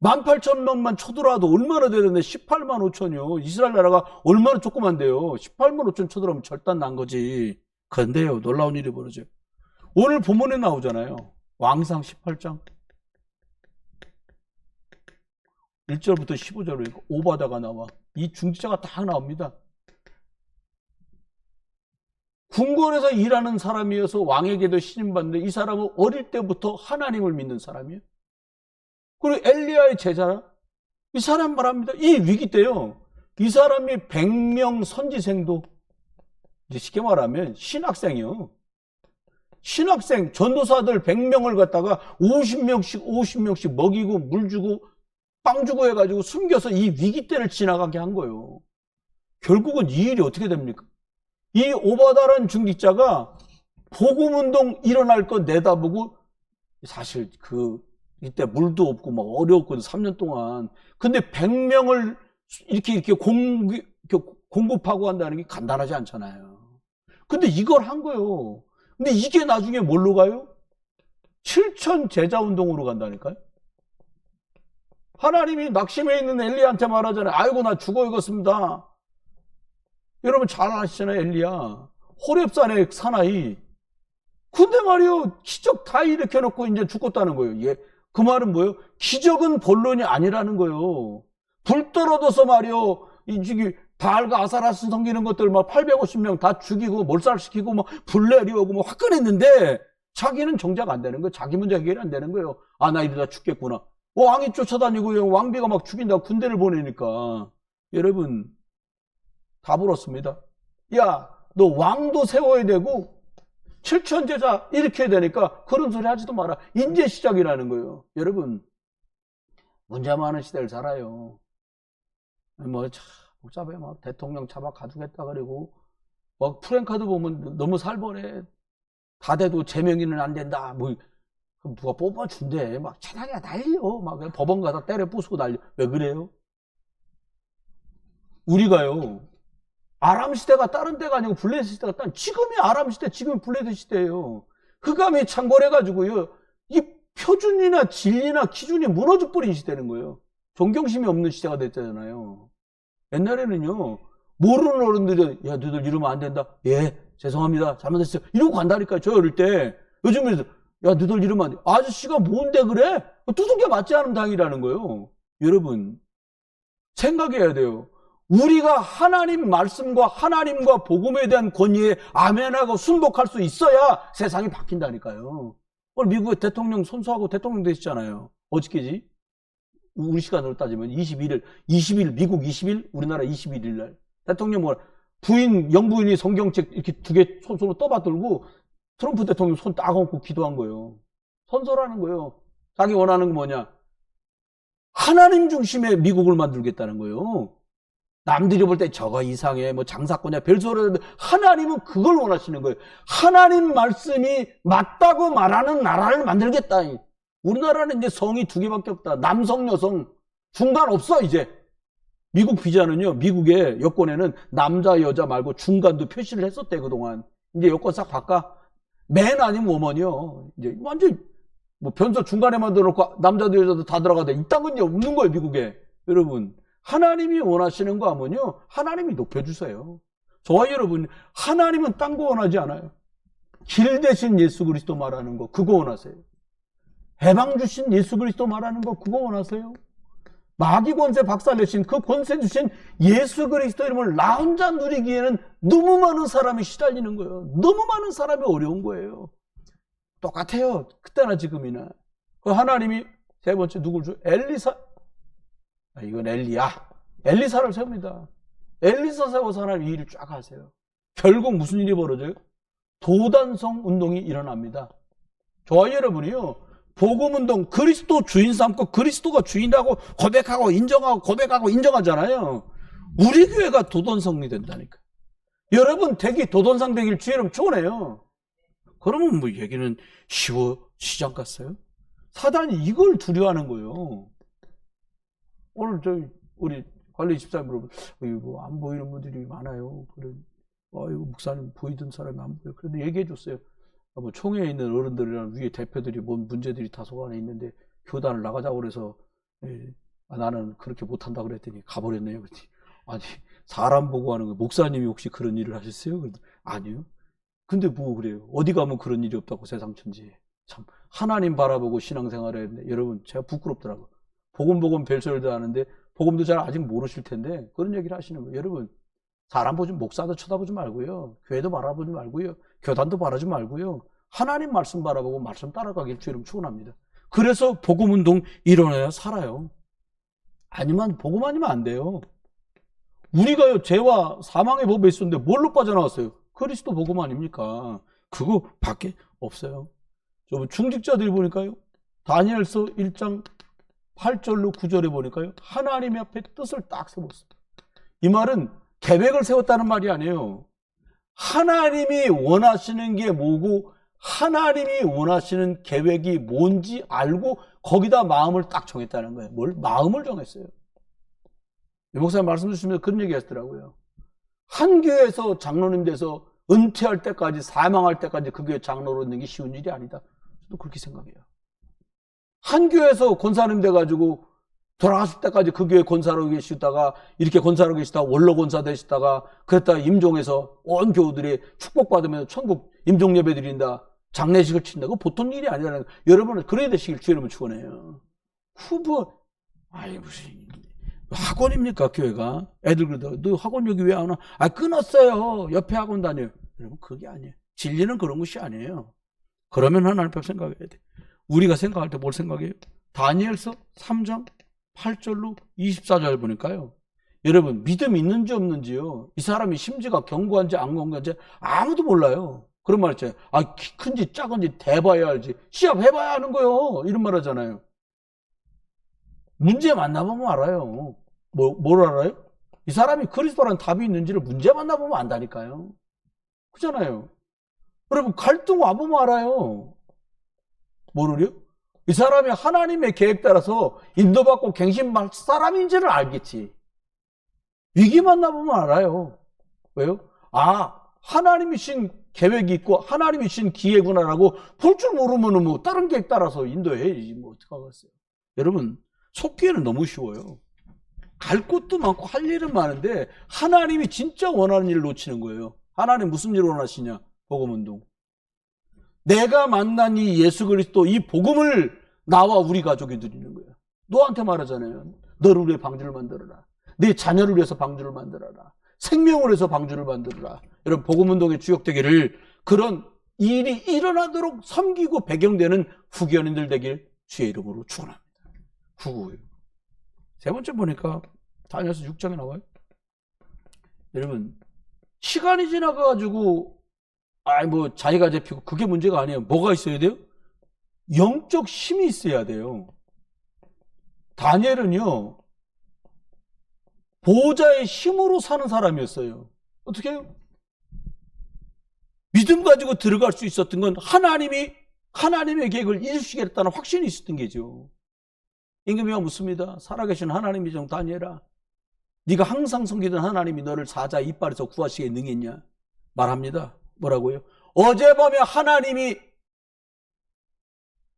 18,000명만 쳐들어와도 얼마나 되는데 18만 5천이요. 이스라엘 나라가 얼마나 조그만데요. 18만 5천 쳐들어오면 절단 난 거지. 그런데요. 놀라운 일이 벌어져요. 오늘 본문에 나오잖아요. 왕상 18장. 1절부터 15절로 오바다가 나와. 이 중직자가 딱 나옵니다. 궁궐에서 일하는 사람이어서 왕에게도 신임받는데 이 사람은 어릴 때부터 하나님을 믿는 사람이에요. 그리고 엘리야의 제자라. 이 사람 말합니다. 이 위기 때요. 이 사람이 100명 선지생도 이제 쉽게 말하면 신학생이요. 신학생 전도사들 100명을 갖다가 50명씩 먹이고 물 주고 빵 주고 해가지고 숨겨서 이 위기 때를 지나가게 한 거예요. 결국은 이 일이 어떻게 됩니까? 이 오바다라는 중직자가 복음운동 일어날 거 내다보고, 사실 이때 물도 없고 막 어려웠거든, 3년 동안. 근데 100명을 이렇게 공급하고 한다는 게 간단하지 않잖아요. 근데 이걸 한 거예요. 근데 이게 나중에 뭘로 가요? 7천 제자 운동으로 간다니까요. 하나님이 낙심해 있는 엘리야한테 말하잖아요. 아이고, 나 죽어 익었습니다. 여러분 잘 아시잖아요, 엘리야. 호렙산의 사나이. 근데 말이요, 기적 다 일으켜놓고 이제 죽었다는 거예요. 예. 그 말은 뭐예요? 기적은 본론이 아니라는 거예요. 불 떨어져서 말이요, 바알과 아사라스 섬기는 것들 막 850명 다 죽이고 몰살시키고 막 불 내려오고 막 화끈했는데 자기는 정작 안 되는 거예요. 자기 문제 해결이 안 되는 거예요. 아, 나 이러다 죽겠구나. 왕이 쫓아다니고 왕비가 막 죽인다고 군대를 보내니까. 여러분, 다 불었습니다. 야, 너 왕도 세워야 되고 7천 제자 일으켜야 되니까 그런 소리 하지도 마라. 이제 시작이라는 거예요. 여러분, 문제 많은 시대를 살아요. 뭐 참 복잡해. 막 대통령 잡아 가두겠다 그러고 막 프랭카드 보면 너무 살벌해. 다 돼도 제명이는 안 된다. 뭐 그럼 누가 뽑아준대. 막 차량에 난리요. 막 법원 가다 때려 부수고 난리. 왜 그래요? 우리가요, 아람 시대가 다른 때가 아니고 블레셋 시대가 지금이 아람 시대, 지금이 블레셋 시대예요. 흑암이 창궐해가지고요, 이 표준이나 진리나 기준이 무너져 버린 시대는 거예요. 존경심이 없는 시대가 됐잖아요. 옛날에는요, 모르는 어른들이, 야, 너희들 이러면 안 된다. 예, 죄송합니다. 잘못했어요. 이러고 간다니까요. 저 어릴 때. 요즘에, 야, 너희들 이러면 안 돼. 아저씨가 뭔데 그래? 두들겨 맞지 않은 당이라는 거예요. 여러분, 생각해야 돼요. 우리가 하나님 말씀과 하나님과 복음에 대한 권위에 아멘하고 순복할 수 있어야 세상이 바뀐다니까요. 오늘 미국의 대통령 손수하고 대통령 되시잖아요. 어저께지? 우리 시간으로 따지면 21일, 미국 20일, 우리나라 21일 날. 대통령 영부인이 성경책 이렇게 두 개 손으로 떠받들고 트럼프 대통령 손 딱 얹고 기도한 거예요. 선서라는 거예요. 자기 원하는 게 뭐냐? 하나님 중심의 미국을 만들겠다는 거예요. 남들이 볼 때 저거 이상해, 뭐 장사꾼이야, 별소리를 하는데 하나님은 그걸 원하시는 거예요. 하나님 말씀이 맞다고 말하는 나라를 만들겠다. 우리나라는 이제 성이 두 개밖에 없다. 남성, 여성, 중간 없어, 이제. 미국 비자는요, 미국의 여권에는 남자, 여자 말고 중간도 표시를 했었대, 그동안. 이제 여권 싹 바꿔. 맨 아니면 워먼이요. 이제 완전, 뭐 변소 중간에 만들어 놓고 남자도 여자도 다 들어가대. 이딴 건 이제 없는 거예요, 미국에. 여러분. 하나님이 원하시는 거 하면요, 하나님이 높여주세요. 저와 여러분, 하나님은 딴 거 원하지 않아요. 길 대신 예수 그리스도 말하는 거, 그거 원하세요. 해방 주신 예수 그리스도 말하는 거, 그거 원하세요. 마귀 권세 박살내신 그 권세 주신 예수 그리스도 이름을 나 혼자 누리기에는 너무 많은 사람이 시달리는 거예요. 너무 많은 사람이 어려운 거예요. 똑같아요. 그때나 지금이나. 그 하나님이 세 번째 누굴 줘? 엘리사. 이건 엘리사를 세웁니다. 엘리사 세워서 하나님 이 일을 쫙 하세요. 결국 무슨 일이 벌어져요? 도단성 운동이 일어납니다. 저와 여러분이요, 복음운동, 그리스도 주인 삼고 그리스도가 주인이라고 고백하고 인정하잖아요. 우리 교회가 도단성이 된다니까. 여러분 댁이 도단상 되길 주의 이름 축원해요. 그러면 뭐 얘기는 시장 같어요? 사단이 이걸 두려워하는 거예요. 오늘 우리 관리 집사님 여러분, 이거 안 보이는 분들이 많아요. 그래, 이거 목사님 보이던 사람이 안 보여. 그래도 얘기해 줬어요. 뭐 총회에 있는 어른들이랑 위에 대표들이 뭔 문제들이 다 속안에 있는데 교단을 나가자고 그래서, 나는 그렇게 못한다 그랬더니 가버렸네요. 그랬더니, 아니, 사람 보고 하는 거, 목사님이 혹시 그런 일을 하셨어요? 그랬더니, 아니요. 근데 뭐 그래요? 어디 가면 그런 일이 없다고 세상 천지에. 참, 하나님 바라보고 신앙생활을 했는데, 여러분, 제가 부끄럽더라고요. 복음 별소리도 하는데 복음도 잘 아직 모르실 텐데 그런 얘기를 하시는 거예요. 여러분, 사람 보지, 목사도 쳐다보지 말고요, 교회도 바라보지 말고요, 교단도 바라보지 말고요, 하나님 말씀 바라보고 말씀 따라가길 주의 이름 축원합니다. 그래서 복음운동 일어나야 살아요. 아니면 복음 아니면 안 돼요. 우리가요, 죄와 사망의 법에 있었는데 뭘로 빠져나왔어요? 그리스도 복음 아닙니까? 그거 밖에 없어요. 중직자들이 보니까요, 다니엘서 1장 8절로 9절에 보니까요, 하나님의 앞에 뜻을 딱 세웠어요. 이 말은 계획을 세웠다는 말이 아니에요. 하나님이 원하시는 게 뭐고 하나님이 원하시는 계획이 뭔지 알고 거기다 마음을 딱 정했다는 거예요. 뭘? 마음을 정했어요. 이 목사님 말씀 주시면서 그런 얘기 하시더라고요. 한 교회에서 장로님 돼서 은퇴할 때까지, 사망할 때까지 그 교회 장로로 있는 게 쉬운 일이 아니다. 저도 그렇게 생각해요. 한 교회에서 권사님 돼가지고 돌아가실 때까지 그 교회 권사로 계시다가, 이렇게 권사로 계시다가 원로 권사 되시다가, 그랬다가 임종해서 온 교우들이 축복받으면서 천국 임종 예배 드린다, 장례식을 친다. 그거 보통 일이 아니라는 거예요. 여러분은 그래야 되시길 주의 이름으로 축원해요. 후보, 아이 무슨 학원입니까 교회가? 애들 그러다 너 학원 여기 왜 안 와? 아 끊었어요. 옆에 학원 다녀요. 여러분 그게 아니에요. 진리는 그런 것이 아니에요. 그러면 하나님 앞에 생각해야 돼. 우리가 생각할 때 뭘 생각해요? 다니엘서 3장 8절로 24절 보니까요. 여러분 믿음 있는지 없는지요. 이 사람이 심지가 견고한지 안 견고한지 아무도 몰라요. 그런 말 있잖아요. 아, 키 큰지 작은지 대봐야 알지. 시합 해봐야 하는 거요. 이런 말 하잖아요. 문제 만나보면 알아요. 뭘 알아요? 이 사람이 그리스도라는 답이 있는지를 문제 만나보면 안다니까요. 그렇잖아요. 여러분 갈등 와보면 알아요. 뭐를요? 이 사람이 하나님의 계획 따라서 인도받고 갱신받을 사람인지를 알겠지. 위기 만나보면 알아요. 왜요? 아, 하나님이 신 계획이 있고 하나님이 신 기회구나라고 볼 줄 모르면 뭐 다른 계획 따라서 인도해야지. 뭐 어떡하겠어요. 여러분 속기에는 너무 쉬워요. 갈 곳도 많고 할 일은 많은데 하나님이 진짜 원하는 일을 놓치는 거예요. 하나님 무슨 일을 원하시냐? 복음운동. 내가 만난 이 예수 그리스도 이 복음을 나와 우리 가족이 누리는 거예요. 너한테 말하잖아요. 너를 위해 방주를 만들어라. 네 자녀를 위해서 방주를 만들어라. 생명을 위해서 방주를 만들어라. 여러분 복음운동의 주역되기를 그런 일이 일어나도록 섬기고 배경되는 후기연인들 되길 주의 이름으로 축원합니다. 후구요. 세 번째 보니까 다니엘서 6장에 나와요. 여러분 시간이 지나가가지고 뭐 자기가 잡히고 그게 문제가 아니에요. 뭐가 있어야 돼요? 영적 힘이 있어야 돼요. 다니엘은요 보호자의 힘으로 사는 사람이었어요. 어떻게 해요? 믿음 가지고 들어갈 수 있었던 건 하나님의 계획을 이루시겠다는 확신이 있었던 게죠. 임금이가 묻습니다. 살아계신 하나님이 좀 다니엘아, 네가 항상 섬기던 하나님이 너를 사자의 이빨에서 구하시기에 능했냐? 말합니다. 뭐라고요? 어젯밤에 하나님이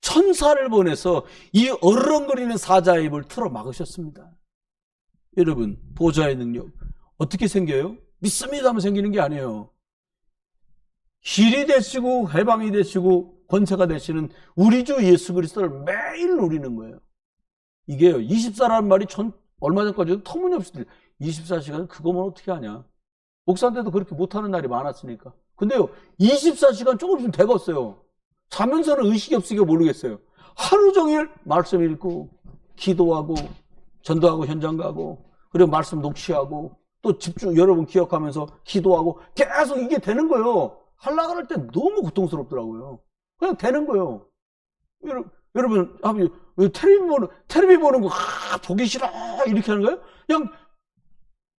천사를 보내서 이 어르렁거리는 사자의 입을 틀어 막으셨습니다. 여러분 보좌의 능력 어떻게 생겨요? 믿습니다 하면 생기는 게 아니에요. 길이 되시고 해방이 되시고 권세가 되시는 우리 주 예수 그리스도를 매일 누리는 거예요. 이게요 24라는 말이 얼마 전까지도 터무니없이 24시간 그거만 어떻게 하냐. 목사한테도 그렇게 못하는 날이 많았으니까. 근데요 24시간 조금 있으면 되겠어요. 자면서는 의식이 없으니까 모르겠어요. 하루 종일 말씀 읽고 기도하고 전도하고 현장 가고 그리고 말씀 녹취하고 또 집중 여러분 기억하면서 기도하고 계속 이게 되는 거예요. 하려고 할 때 너무 고통스럽더라고요. 그냥 되는 거예요. 여러분 텔레비 보는 거 보기 싫어 이렇게 하는 거예요? 그냥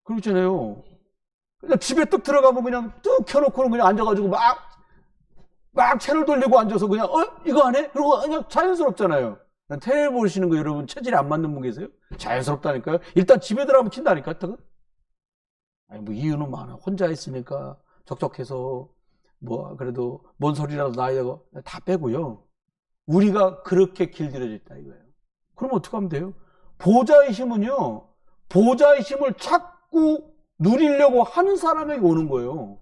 그렇잖아요. 그냥 집에 뚝 들어가면 그냥 뚝 켜놓고는 그냥 앉아가지고 막 채널 돌리고 앉아서 그냥 이거 안 해? 그러고 그냥 자연스럽잖아요. 텔레비 보시는 거 여러분 체질이 안 맞는 분 계세요? 자연스럽다니까요. 일단 집에 들어가면 킨다니까. 아니 뭐 이유는 많아. 혼자 있으니까 적적해서 뭐 그래도 뭔 소리라도 나야고 다 빼고요. 우리가 그렇게 길들여져 있다 이거예요. 그럼 어떻게 하면 돼요? 보좌의 힘은요. 보좌의 힘을 찾고 누리려고 하는 사람에게 오는 거예요.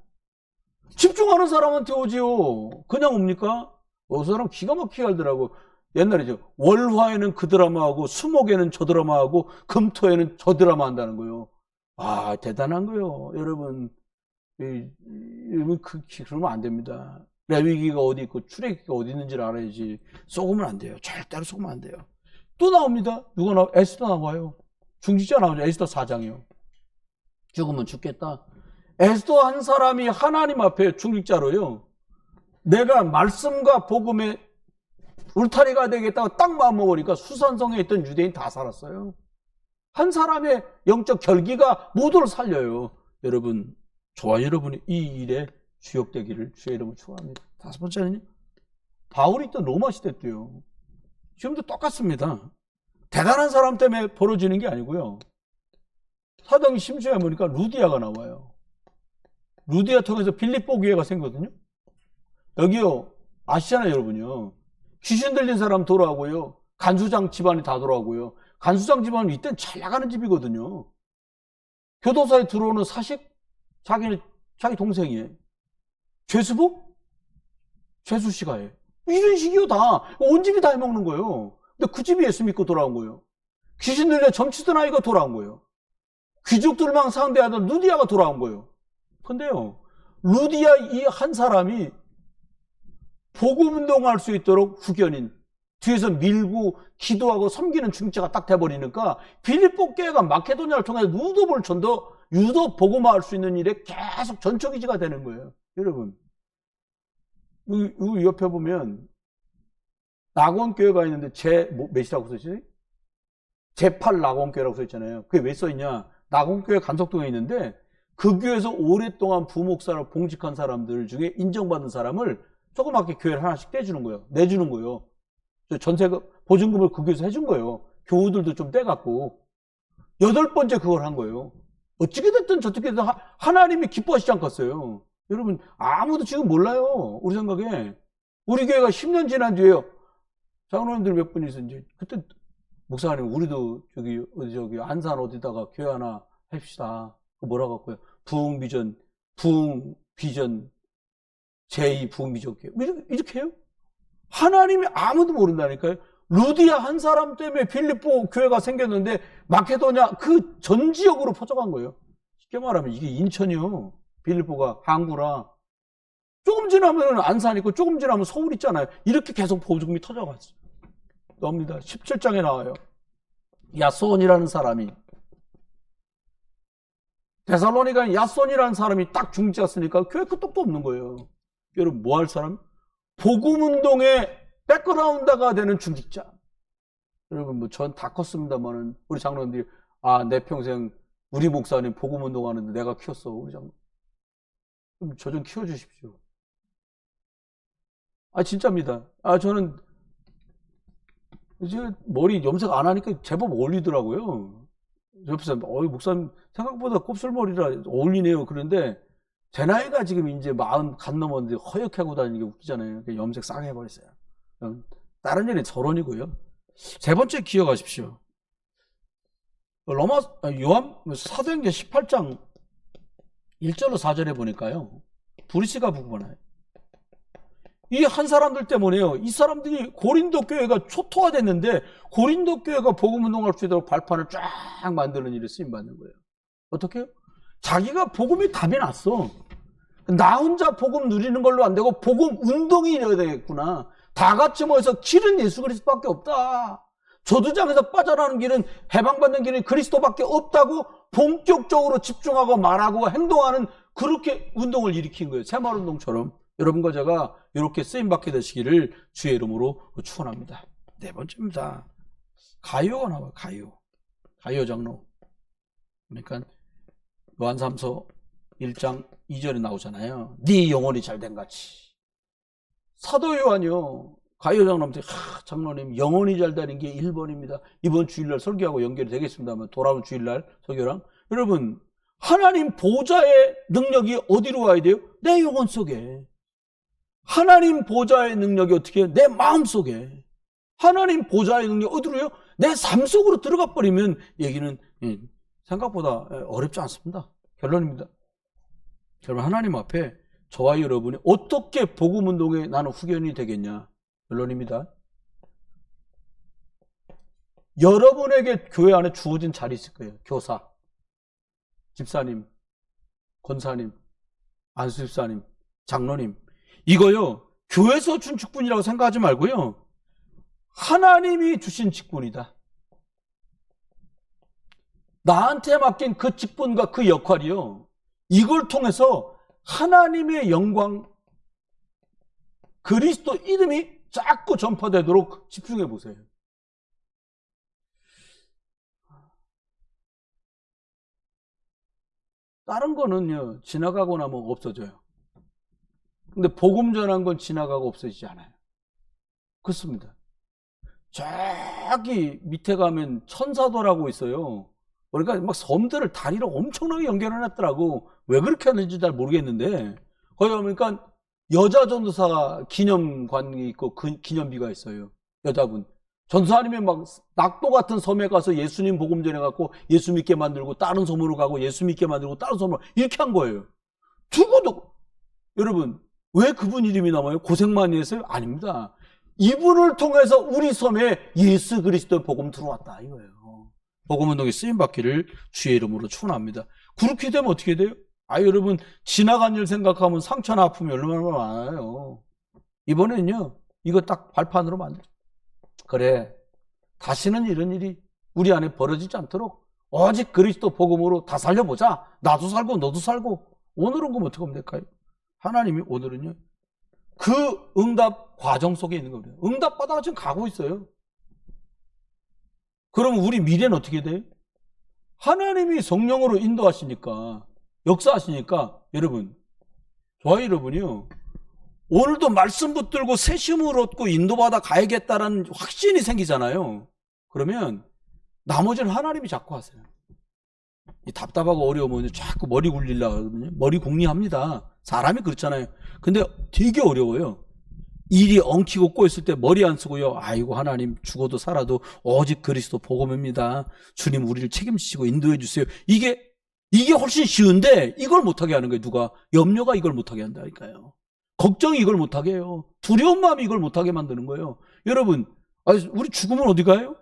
집중하는 사람한테 오지요. 그냥 옵니까? 그 사람 기가 막히게 알더라고. 옛날이죠. 월화에는 그 드라마하고 수목에는 저 드라마하고 금토에는 저 드라마 한다는 거예요. 아 대단한 거예요. 여러분 그러면 안 됩니다. 레위기가 어디 있고 출애굽기가 어디 있는지를 알아야지. 속으면 안 돼요. 절대로 속으면 안 돼요. 또 나옵니다. 누가 나와? 에스더 나와요. 중직자 나오죠. 에스더 4장이요. 죽으면 죽겠다. 에스더 한 사람이 하나님 앞에 중직자로요. 내가 말씀과 복음에 울타리가 되겠다고 딱 마음먹으니까 수산성에 있던 유대인 다 살았어요. 한 사람의 영적 결기가 모두를 살려요. 여러분, 저와 여러분이 이 일에 주역되기를 주의 이름으로 축원합니다. 다섯 번째는요. 바울이 있던 로마 시대 때요. 지금도 똑같습니다. 대단한 사람 때문에 벌어지는 게 아니고요. 사도행 10장에 보니까 루디아가 나와요. 루디아 통해서 빌립보 교회가 생거든요. 여기요. 아시잖아요, 여러분요. 귀신 들린 사람 돌아오고요. 간수장 집안이 다 돌아오고요. 간수장 집안은 이때는 잘 나가는 집이거든요. 교도소에 들어오는 사식, 자기 동생이에요. 죄수복? 죄수씨가 해. 이런 식이요, 다. 온 집이 다 해먹는 거예요. 근데 그 집이 예수 믿고 돌아온 거예요. 귀신 들려 점치던 아이가 돌아온 거예요. 귀족들만 상대하던 루디아가 돌아온 거예요. 근데요, 루디아 이 한 사람이 복음 운동할 수 있도록 후견인, 뒤에서 밀고 기도하고 섬기는 중재가 딱 돼버리니까 빌립보 교회가 마케도니아를 통해 유도 복음화할 수 있는 일에 계속 전초기지가 되는 거예요. 여러분, 여기 옆에 보면 낙원교회가 있는데 몇이라고 써있지? 제8 낙원교회라고 써있잖아요. 그게 왜 써있냐? 낙원교회 간석동에 있는데 그 교회에서 오랫동안 부목사로 봉직한 사람들 중에 인정받은 사람을 조그맣게 교회를 하나씩 내주는 거예요. 전세금, 보증금을 그 교회에서 해준 거예요. 교우들도 좀 떼갖고. 8번째 그걸 한 거예요. 어떻게 됐든 저떻게 됐든 하나님이 기뻐하시지 않겠어요. 여러분, 아무도 지금 몰라요. 우리 생각에. 우리 교회가 10년 지난 뒤에요. 장로님들 몇 분이 있었는지, 그때, 목사님, 우리도 저기, 안산 어디다가 교회 하나 합시다. 뭐라고 할까요? 부흥비전, 제2 부흥비전 교회. 이렇게 해요? 하나님이 아무도 모른다니까요. 루디아 한 사람 때문에 빌립보 교회가 생겼는데 마케도냐 그 전 지역으로 퍼져간 거예요. 쉽게 말하면 이게 인천이요. 빌립보가 항구라. 조금 지나면 안산 있고 조금 지나면 서울 있잖아요. 이렇게 계속 보증금이 터져갔어요. 나옵니다. 17장에 나와요. 야손이라는 사람이 데살로니가에 야손이라는 사람이 딱 중지가 쓰니까 교회 끄떡도 없는 거예요. 여러분 뭐 할 사람? 복음운동의 백그라운드가 되는 중직자. 여러분 뭐 전 다 컸습니다만은 우리 장로님들이 내 평생 우리 목사님 복음운동하는데 내가 키웠어. 우리 장로. 저 좀 키워주십시오. 진짜입니다. 저는 이제 머리 염색 안 하니까 제법 어울리더라고요. 옆에서 목사님 생각보다 곱슬머리라 어울리네요. 그런데 제 나이가 지금 이제 40 간 넘었는데 허옇게 하고 다니는 게 웃기잖아요. 염색 싸게 해버렸어요. 다른 일은 저론이고요. 세 번째 기억하십시오. 사도행전 18장 1절로 4절에 보니까요. 브리스가 부고나요. 이 한 사람들 때문에요. 이 사람들이 고린도 교회가 초토화됐는데 고린도 교회가 복음운동할 수 있도록 발판을 쫙 만드는 일에 쓰임받는 거예요. 어떻게 해요? 자기가 복음이 답이 났어. 나 혼자 복음 누리는 걸로 안 되고 복음 운동이 이래야 되겠구나. 다 같이 모여서 길은 예수 그리스도밖에 없다. 저주장에서 빠져나오는 길은 해방받는 길은 그리스도밖에 없다고 본격적으로 집중하고 말하고 행동하는 그렇게 운동을 일으킨 거예요. 새마을운동처럼. 여러분과 제가 이렇게 쓰임받게 되시기를 주의 이름으로 축원합니다. 네 번째입니다. 가요가 나와요. 가요 장로. 그러니까 요한3서 1장 2절에 나오잖아요. 네 영혼이 잘된 같이. 사도 요한이요. 가요 장로한테 장로님 영혼이 잘되는 게 1번입니다. 이번 주일날 설교하고 연결이 되겠습니다만 돌아온 주일날 설교랑. 여러분 하나님 보좌의 능력이 어디로 와야 돼요? 내 영혼 속에. 하나님 보좌의 능력이 어떻게 해요? 내 마음 속에. 하나님 보좌의 능력이 어디로요? 내 삶 속으로 들어가 버리면 얘기는 생각보다 어렵지 않습니다. 결론입니다. 여러분 하나님 앞에 저와 여러분이 어떻게 복음운동에 나는 후견이 되겠냐? 결론입니다. 여러분에게 교회 안에 주어진 자리 있을 거예요. 교사, 집사님, 권사님, 안수집사님, 장로님. 이거요, 교회에서 준 직분이라고 생각하지 말고요. 하나님이 주신 직분이다. 나한테 맡긴 그 직분과 그 역할이요. 이걸 통해서 하나님의 영광, 그리스도 이름이 자꾸 전파되도록 집중해 보세요. 다른 거는요, 지나가고 나면 없어져요. 근데 복음 전한 건 지나가고 없어지지 않아요. 그렇습니다. 저기 밑에 가면 천사도라고 있어요. 그러니까 막 섬들을 다리로 엄청나게 연결해놨더라고. 왜 그렇게 하는지 잘 모르겠는데, 거기 가보니까 여자 전도사 기념관이 있고 그 기념비가 있어요. 여자분. 전도사님이 막 낙도 같은 섬에 가서 예수님 복음 전해갖고 예수 믿게 만들고 다른 섬으로 가고 예수 믿게 만들고 다른 섬으로 이렇게 한 거예요. 죽어도. 여러분, 왜 그분 이름이 남아요? 고생 많이 했어요? 아닙니다. 이분을 통해서 우리 섬에 예수 그리스도의 복음 들어왔다 이거예요. 복음운동에 쓰임받기를 주의 이름으로 축원합니다. 그렇게 되면 어떻게 돼요? 여러분, 지나간 일 생각하면 상처나 아픔이 얼마나 많아요. 이번에는요, 이거 딱 발판으로 만들어. 그래, 다시는 이런 일이 우리 안에 벌어지지 않도록 오직 그리스도 복음으로 다 살려보자. 나도 살고 너도 살고. 오늘은 그럼 어떻게 하면 될까요? 하나님이 오늘은요, 그 응답 과정 속에 있는 겁니다. 응답 받아가 지금 가고 있어요. 그럼 우리 미래는 어떻게 돼요? 하나님이 성령으로 인도하시니까, 역사하시니까, 여러분, 저와 여러분이요, 오늘도 말씀 붙들고 새 힘을 얻고 인도받아 가야겠다라는 확신이 생기잖아요. 그러면 나머지는 하나님이 자꾸 하세요. 이 답답하고 어려우면 자꾸 머리 굴리려고 하거든요. 머리 궁리합니다. 사람이 그렇잖아요. 근데 되게 어려워요. 일이 엉키고 꼬였을 때 머리 안 쓰고요. 아이고, 하나님, 죽어도 살아도 오직 그리스도 복음입니다. 주님, 우리를 책임지시고 인도해 주세요. 이게 훨씬 쉬운데 이걸 못하게 하는 거예요. 누가? 염려가 이걸 못하게 한다니까요. 걱정이 이걸 못하게 해요. 두려운 마음이 이걸 못하게 만드는 거예요. 여러분, 우리 죽으면 어디 가요?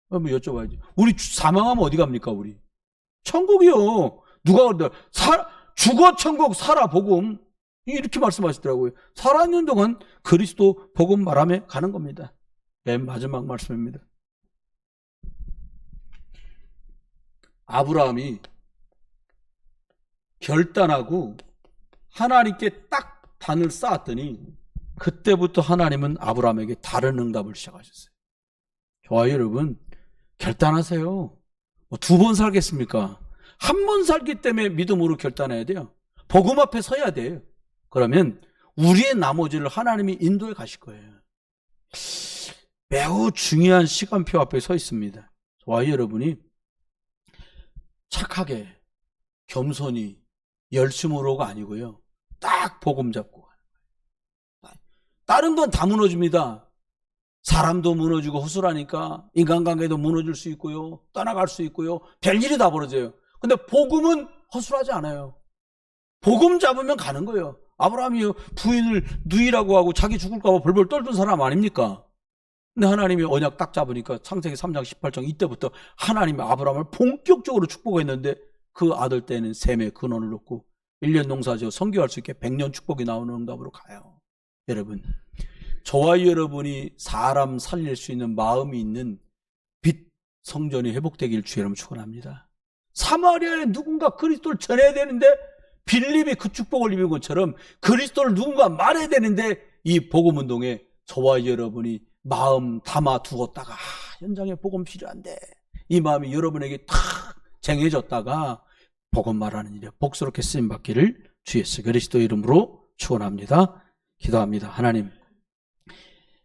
한번 여쭤봐야지. 우리 사망하면 어디 갑니까, 우리? 천국이요. 누가 그런다? 죽어 천국, 살아 복음. 이렇게 말씀하시더라고요. 살아있는 동안 그리스도 복음 말하며 가는 겁니다. 맨 마지막 말씀입니다. 아브라함이 결단하고 하나님께 딱 단을 쌓았더니 그때부터 하나님은 아브라함에게 다른 응답을 시작하셨어요. 좋아요, 여러분. 결단하세요. 두 번 살겠습니까? 한 번 살기 때문에 믿음으로 결단해야 돼요. 복음 앞에 서야 돼요. 그러면 우리의 나머지를 하나님이 인도해 가실 거예요. 매우 중요한 시간표 앞에 서 있습니다. 저와 여러분이 착하게, 겸손히, 열심으로가 아니고요. 딱 복음 잡고 가는 거예요. 다른 건 다 무너집니다. 사람도 무너지고 허술하니까 인간관계도 무너질 수 있고요. 떠나갈 수 있고요. 별일이 다 벌어져요. 근데 복음은 허술하지 않아요. 복음 잡으면 가는 거예요. 아브라함이 부인을 누이라고 하고 자기 죽을까 봐 벌벌 떨던 사람 아닙니까? 근데 하나님이 언약 딱 잡으니까 창세기 3장 18장 이때부터 하나님이 아브라함을 본격적으로 축복했는데 그 아들 때는 셈의 근원을 놓고 1년 농사지어 성교할 수 있게 100년 축복이 나오는 응답으로 가요. 여러분, 저와 여러분이 사람 살릴 수 있는 마음이 있는 빛 성전이 회복되길 주의 이름으로 축원합니다. 사마리아에 누군가 그리스도를 전해야 되는데 빌립이 그 축복을 입은 것처럼 그리스도를 누군가 말해야 되는데 이 복음운동에 저와 여러분이 마음 담아 두었다가 현장에 복음 필요한데 이 마음이 여러분에게 탁 쟁여졌다가 복음 말하는 일에 복스럽게 쓰임받기를 주 예수 그리스도 이름으로 축원합니다. 기도합니다. 하나님,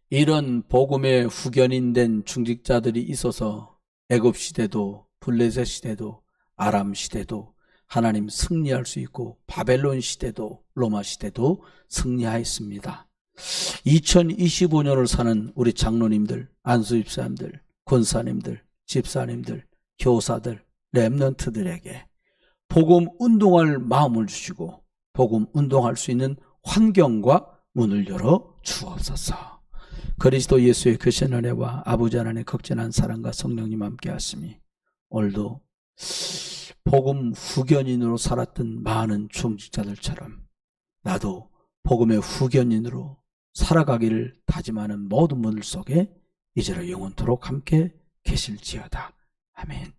이런 복음의 후견인 된 중직자들이 있어서 애굽 시대도 블레셋 시대도 아람 시대도 하나님 승리할 수 있고 바벨론 시대도 로마 시대도 승리하였습니다. 2025년을 사는 우리 장로님들, 안수집사님들, 권사님들, 집사님들, 교사들, 렘넌트들에게 복음 운동할 마음을 주시고 복음 운동할 수 있는 환경과 문을 열어 주옵소서. 그리스도 예수의 크신 은혜와 아버지 하나님의 극진한 사랑과 성령님 함께 하시니 오늘도 복음 후견인으로 살았던 많은 중직자들처럼 나도 복음의 후견인으로 살아가기를 다짐하는 모든 분들 속에 이제로 영원토록 함께 계실지어다. 아멘.